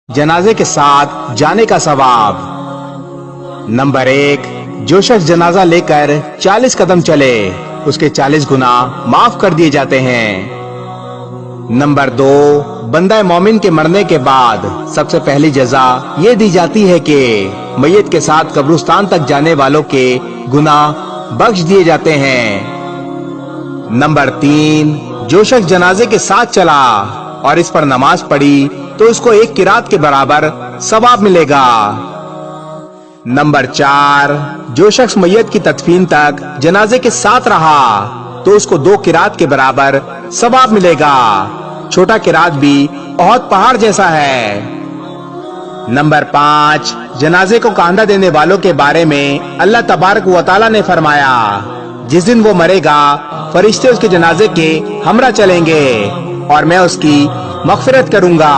जनाजे के साथ जाने का सवाब। नंबर 1, जो शख्स जनाजा लेकर 40 कदम चले उसके 40 गुना माफ कर दिए जाते हैं। नंबर 2, बंदा मोमिन के मरने के बाद सबसे पहली जजा ये दी जाती है कि मैयत के साथ कब्रिस्तान तक जाने वालों के गुनाह बख्श दिए जाते हैं। नंबर 3, जो शख्स जनाजे के साथ चला और इस पर नमाज पढ़ी तो उसको एक किरात के बराबर सवाब मिलेगा। नंबर 4, जो शख्स मैयत की तदफीन तक जनाजे के साथ रहा तो उसको 2 किरात के बराबर सवाब मिलेगा। छोटा किरात भी बहुत पहाड़ जैसा है। नंबर 5, जनाजे को कांधा देने वालों के बारे में अल्लाह तबारक व तआला ने फरमाया, जिस दिन वो मरेगा फरिश्ते उसके जनाजे के हमरा चलेंगे और मैं उसकी मग़फ़िरत करूंगा।